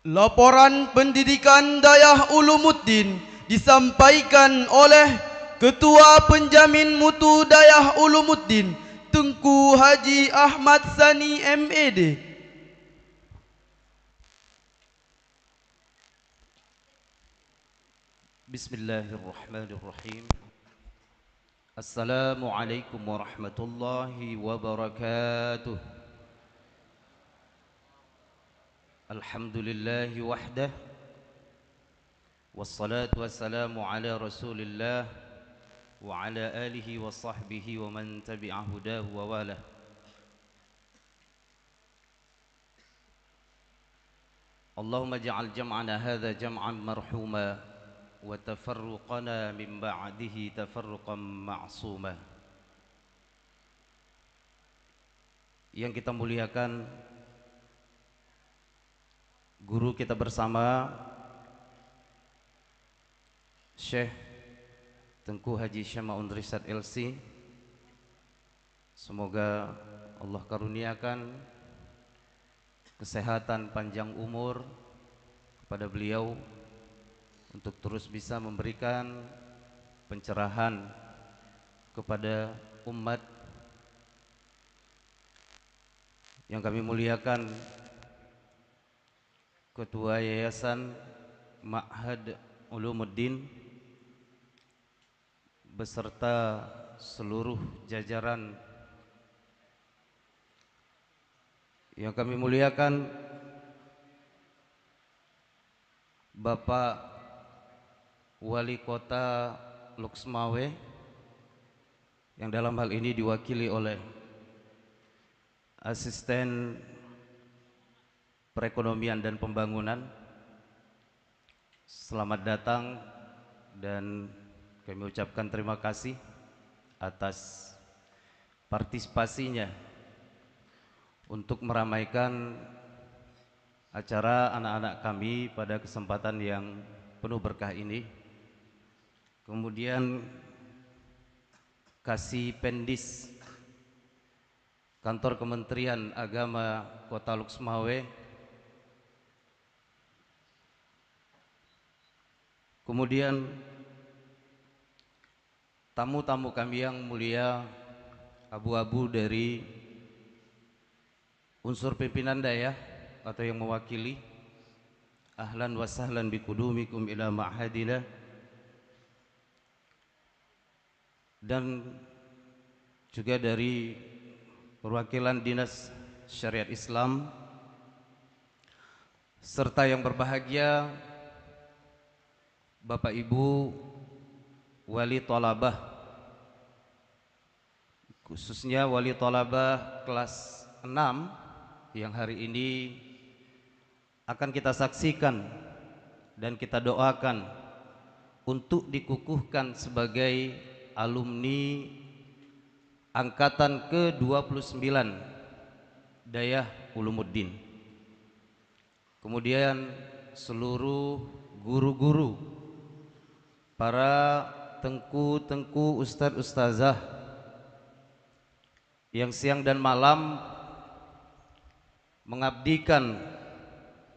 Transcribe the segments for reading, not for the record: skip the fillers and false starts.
Laporan pendidikan Dayah Ulumuddin disampaikan oleh Ketua Penjamin Mutu Dayah Ulumuddin Tengku Haji Ahmad Sani MED. Bismillahirrahmanirrahim. Assalamualaikum warahmatullahi wabarakatuh. Alhamdulillahi wahdah. Wassalatu wassalamu ala rasulillah wa ala alihi wa sahbihi wa man tabi'a hudahu wa walah. Allahumma ja'al jam'ana hadha jam'an marhuma wa tafarruqana min ba'dihi tafarruqan ma'suma. Yang kita muliakan, guru kita bersama Syekh Tengku Haji Syama'un Rishad LC. Semoga Allah karuniakan kesehatan, panjang umur kepada beliau untuk terus bisa memberikan pencerahan kepada umat. Yang kami muliakan Ketua Yayasan Ma'had Ulumuddin beserta seluruh jajaran. Yang kami muliakan Bapak Wali Kota Luxmawe, yang dalam hal ini diwakili oleh Asisten Perekonomian dan Pembangunan. Selamat datang dan kami ucapkan terima kasih atas partisipasinya untuk meramaikan acara anak-anak kami pada kesempatan yang penuh berkah ini. Kemudian Kasih Pendis Kantor Kementerian Agama Kota Luxmawe. Kemudian tamu-tamu kami yang mulia, abu-abu dari unsur pimpinan dayah atau yang mewakili, ahlan wa sahlan bikudumikum ila ma'hadina. Dan juga dari perwakilan Dinas Syariat Islam, serta yang berbahagia Bapak Ibu Wali Thalabah, khususnya Wali Thalabah kelas 6 yang hari ini akan kita saksikan dan kita doakan untuk dikukuhkan sebagai alumni angkatan ke-29 Dayah Ulumuddin. Kemudian seluruh guru-guru, para tengku-tengku, ustadz-ustazah yang siang dan malam mengabdikan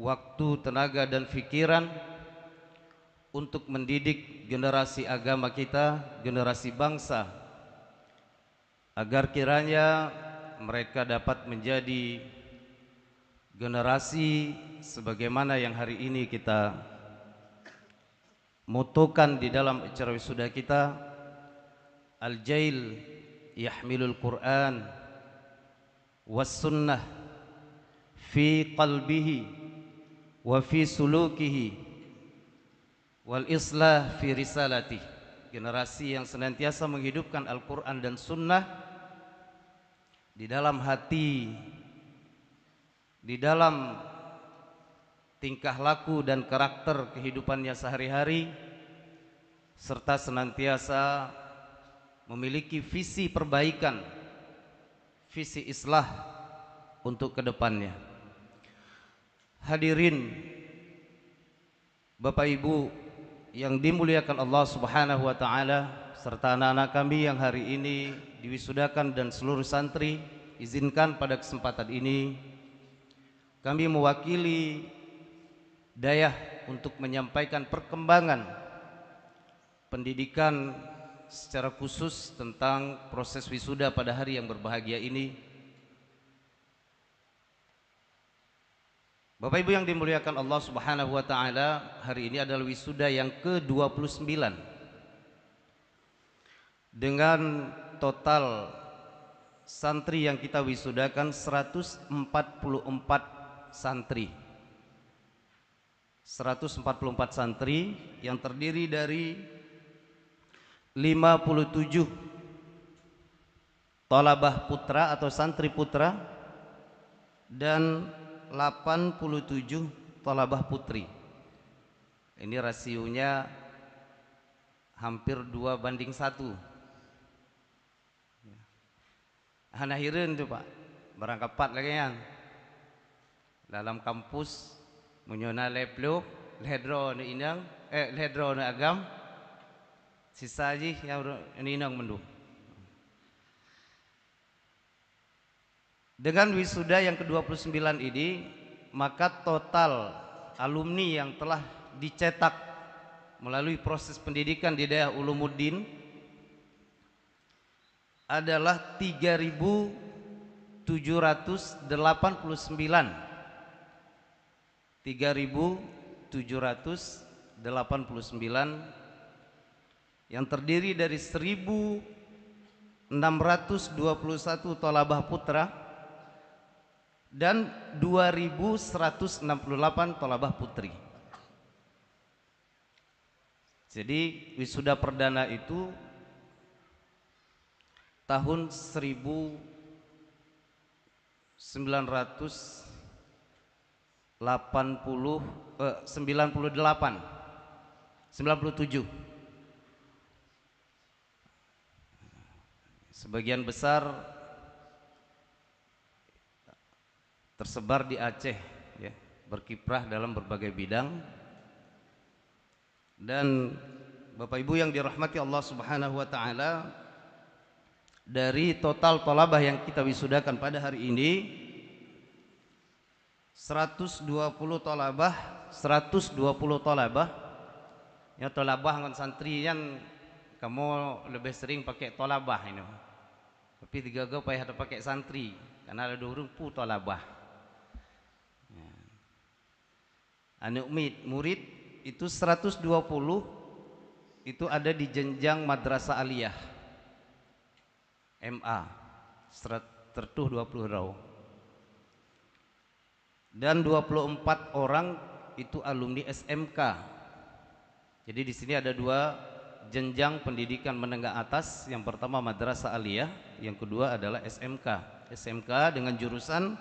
waktu, tenaga dan pikiran untuk mendidik generasi agama kita, generasi bangsa, agar kiranya mereka dapat menjadi generasi sebagaimana yang hari ini kita motokan di dalam acara wisuda kita, Al-Jail Yahmilul Quran was sunnah fi qalbihi wa fi sulukihi wal islah fi risalati. Generasi yang senantiasa menghidupkan Al-Quran dan Sunnah di dalam hati, di dalam tingkah laku dan karakter kehidupannya sehari-hari, serta senantiasa memiliki visi perbaikan, visi islah untuk kedepannya. Hadirin Bapak Ibu yang dimuliakan Allah Subhanahu wa taala, serta anak-anak kami yang hari ini diwisudakan dan seluruh santri, izinkan pada kesempatan ini kami mewakili daya untuk menyampaikan perkembangan pendidikan secara khusus tentang proses wisuda pada hari yang berbahagia ini. Bapak Ibu yang dimuliakan Allah Subhanahu wa taala, hari ini adalah wisuda yang ke-29 dengan total santri yang kita wisudakan 144 santri. 144 santri yang terdiri dari 57 thalabah putra atau santri putra dan 87 thalabah putri. Ini rasionya hampir 2:1. Hanahireun tuh Pak, berangkat 4 lagi yang dalam kampus menyona leplo ledro ne inang ledro ne agam sisa aja yang ini inang mendu. Dengan wisuda yang ke-29 ini, maka total alumni yang telah dicetak melalui proses pendidikan di Dayah Ulumuddin adalah 3.789 yang terdiri dari 1.621 thalabah putra dan 2.168 thalabah putri. Jadi wisuda perdana itu tahun 97. Sebagian besar tersebar di Aceh, ya, berkiprah dalam berbagai bidang. Dan Bapak Ibu yang dirahmati Allah Subhanahu wa taala, dari total thalabah yang kita wisudakan pada hari ini 120 thalabah ya, thalabah ngan santri yang kamu lebih sering pakai thalabah ini, tapi tiga payah ada pakai santri karena ada durung pu thalabah. Anu murid itu 120 itu ada di jenjang madrasah aliyah MA tertuh 20 rau, dan 24 orang itu alumni SMK. Jadi di sini ada dua jenjang pendidikan menengah atas, yang pertama madrasah aliyah, yang kedua adalah SMK. SMK dengan jurusan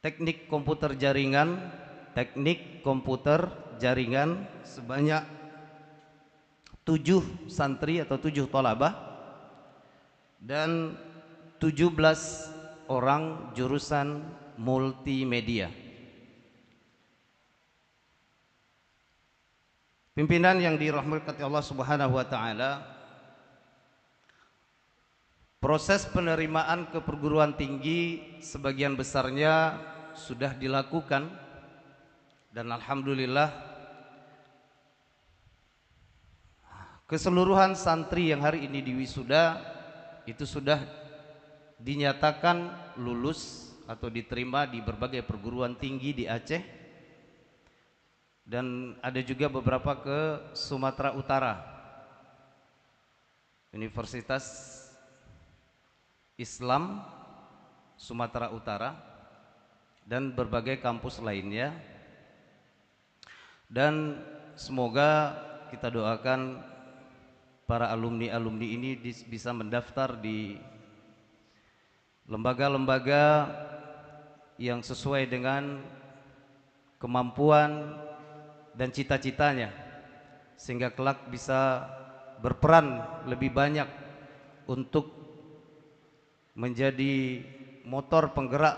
teknik komputer jaringan sebanyak 7 santri atau 7 thalabah dan 17 orang jurusan multimedia. Pimpinan yang dirahmati Allah Subhanahu wa taala, proses penerimaan ke perguruan tinggi sebagian besarnya sudah dilakukan, dan alhamdulillah keseluruhan santri yang hari ini diwisuda itu sudah dinyatakan lulus atau diterima di berbagai perguruan tinggi di Aceh, dan ada juga beberapa ke Sumatera Utara, Universitas Islam Sumatera Utara dan berbagai kampus lainnya. Dan semoga kita doakan para alumni-alumni ini bisa mendaftar di lembaga-lembaga yang sesuai dengan kemampuan dan cita-citanya, sehingga kelak bisa berperan lebih banyak untuk menjadi motor penggerak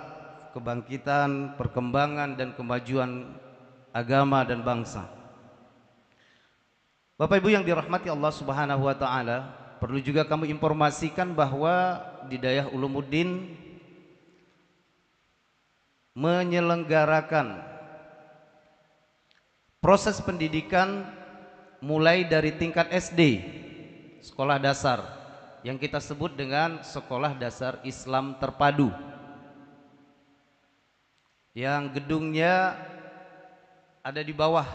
kebangkitan, perkembangan dan kemajuan agama dan bangsa. Bapak Ibu yang dirahmati Allah Subhanahu wa taala, perlu juga kami informasikan bahwa di Dayah Ulumuddin menyelenggarakan proses pendidikan mulai dari tingkat SD, sekolah dasar, yang kita sebut dengan sekolah dasar Islam terpadu, yang gedungnya ada di bawah,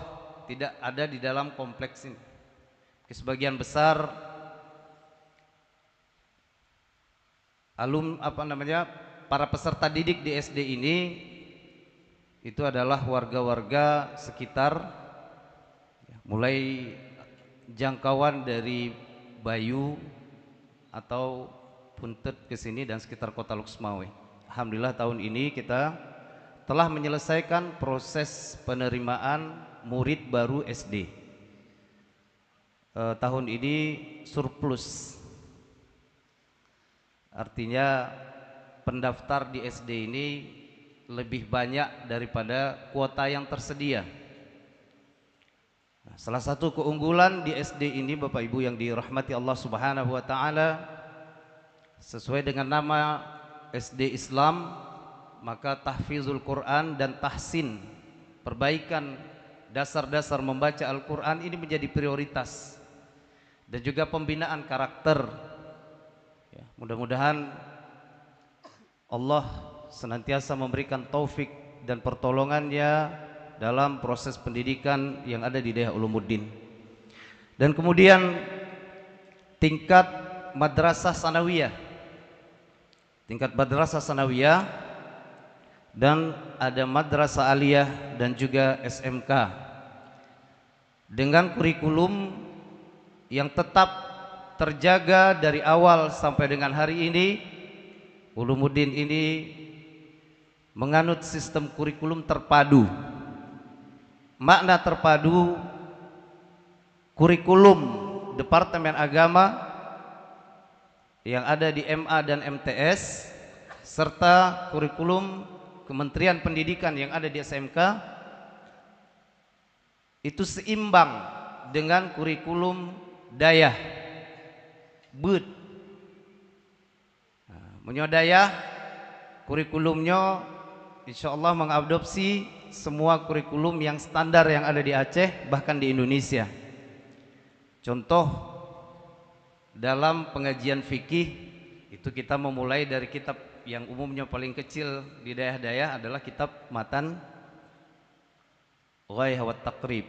tidak ada di dalam kompleks ini. Sebagian besar para peserta didik di SD ini itu adalah warga-warga sekitar, mulai jangkauan dari Bayu atau Puntet ke sini dan sekitar kota Luxmawe. Alhamdulillah tahun ini kita telah menyelesaikan proses penerimaan murid baru SD. Tahun ini surplus, artinya pendaftar di SD ini lebih banyak daripada kuota yang tersedia. Nah, salah satu keunggulan di SD ini Bapak Ibu yang dirahmati Allah Subhanahu wa taala, sesuai dengan nama SD Islam, maka tahfizul Quran dan tahsin, perbaikan dasar-dasar membaca Al-Quran ini menjadi prioritas, dan juga pembinaan karakter. Ya, mudah-mudahan Allah senantiasa memberikan taufik dan pertolongannya dalam proses pendidikan yang ada di Daya Ulumuddin. Dan kemudian tingkat madrasah sanawiyah, dan ada madrasah aliyah dan juga SMK dengan kurikulum yang tetap terjaga dari awal sampai dengan hari ini. Ulumuddin ini menganut sistem kurikulum terpadu. Makna terpadu, kurikulum Departemen Agama yang ada di MA dan MTS serta kurikulum Kementerian Pendidikan yang ada di SMK itu seimbang dengan kurikulum dayah bud. Menyodayah kurikulumnya insyaallah mengadopsi semua kurikulum yang standar yang ada di Aceh, bahkan di Indonesia. Contoh, dalam pengajian fikih itu kita memulai dari kitab yang umumnya paling kecil di dayah-dayah adalah kitab Matan Ghaiyah wa Taqrib.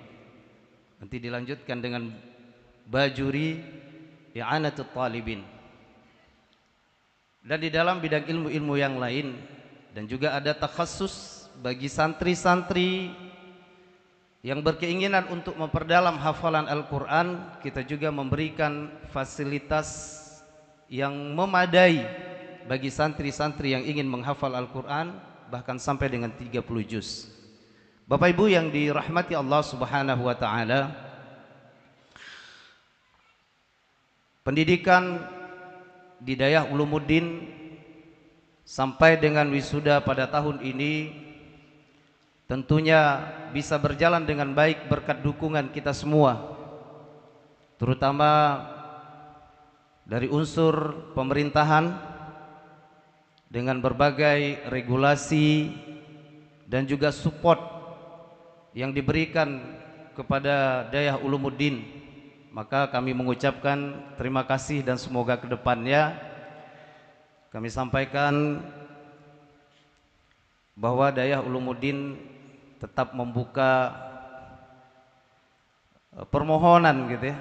Nanti dilanjutkan dengan Bajuri I'anatul Talibin. Dan di dalam bidang ilmu-ilmu yang lain, dan juga ada takhasus bagi santri-santri yang berkeinginan untuk memperdalam hafalan Al-Quran, kita juga memberikan fasilitas yang memadai bagi santri-santri yang ingin menghafal Al-Quran bahkan sampai dengan 30 juz. Bapak Ibu yang dirahmati Allah Subhanahu wa taala, pendidikan di Dayah Ulumuddin sampai dengan wisuda pada tahun ini tentunya bisa berjalan dengan baik berkat dukungan kita semua, terutama dari unsur pemerintahan dengan berbagai regulasi dan juga support yang diberikan kepada Dayah Ulumuddin. Maka kami mengucapkan terima kasih, dan semoga ke depannya kami sampaikan bahwa Dayah Ulumuddin tetap membuka permohonan gitu ya.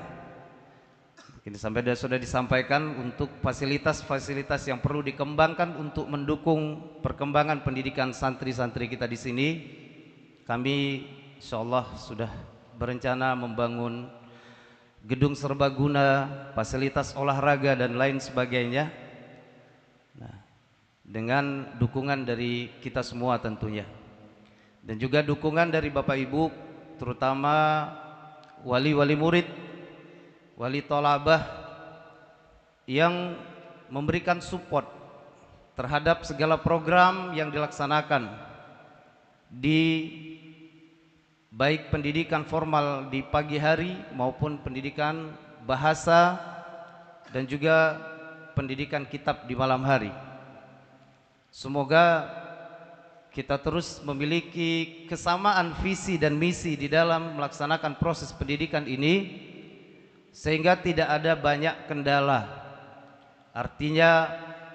Mungkin sudah disampaikan untuk fasilitas-fasilitas yang perlu dikembangkan untuk mendukung perkembangan pendidikan santri-santri kita di sini. Kami insyaallah sudah berencana membangun gedung serbaguna, fasilitas olahraga dan lain sebagainya. Nah, dengan dukungan dari kita semua tentunya, dan juga dukungan dari Bapak Ibu, terutama wali-wali murid, wali tolabah yang memberikan support terhadap segala program yang dilaksanakan di baik pendidikan formal di pagi hari maupun pendidikan bahasa dan juga pendidikan kitab di malam hari. Semoga kita terus memiliki kesamaan visi dan misi di dalam melaksanakan proses pendidikan ini, sehingga tidak ada banyak kendala. Artinya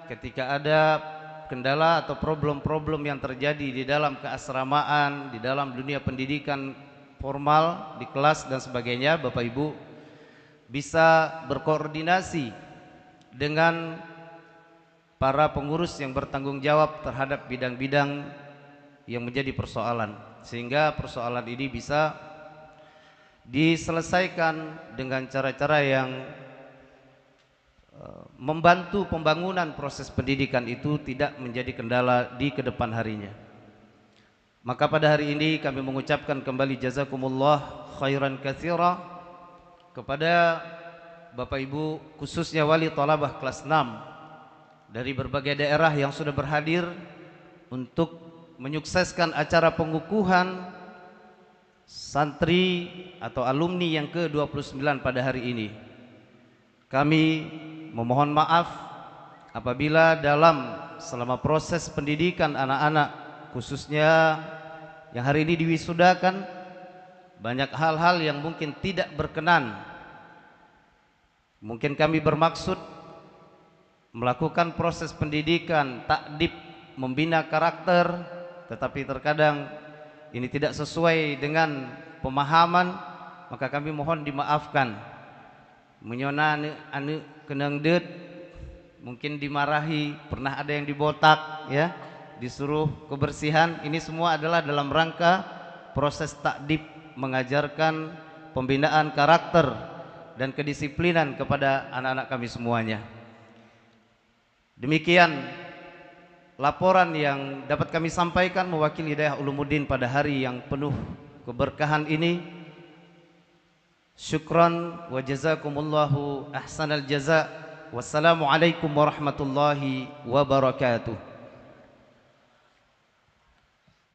ketika ada kendala atau problem-problem yang terjadi di dalam keasramaan, di dalam dunia pendidikan formal, di kelas dan sebagainya, Bapak Ibu bisa berkoordinasi dengan para pengurus yang bertanggung jawab terhadap bidang-bidang yang menjadi persoalan, sehingga persoalan ini bisa diselesaikan dengan cara-cara yang membantu pembangunan proses pendidikan itu tidak menjadi kendala di kedepan harinya. Maka pada hari ini kami mengucapkan kembali jazakumullah khairan katsira kepada Bapak Ibu, khususnya wali thalabah kelas 6 dari berbagai daerah yang sudah berhadir untuk menyukseskan acara pengukuhan santri atau alumni yang ke-29 pada hari ini. Kami memohon maaf apabila selama proses pendidikan anak-anak, khususnya yang hari ini diwisudakan, banyak hal-hal yang mungkin tidak berkenan. Mungkin kami bermaksud melakukan proses pendidikan takdib, membina karakter, tetapi terkadang ini tidak sesuai dengan pemahaman, maka kami mohon dimaafkan. Menyona anu kenang det, mungkin dimarahi, pernah ada yang dibotak ya, disuruh kebersihan. Ini semua adalah dalam rangka proses takdib, mengajarkan pembinaan karakter dan kedisiplinan kepada anak-anak kami semuanya. Demikian laporan yang dapat kami sampaikan mewakili Dayah Ulumuddin pada hari yang penuh keberkahan ini. Syukran wa jazakumullahu ahsanal jaza. Wassalamualaikum warahmatullahi wabarakatuh.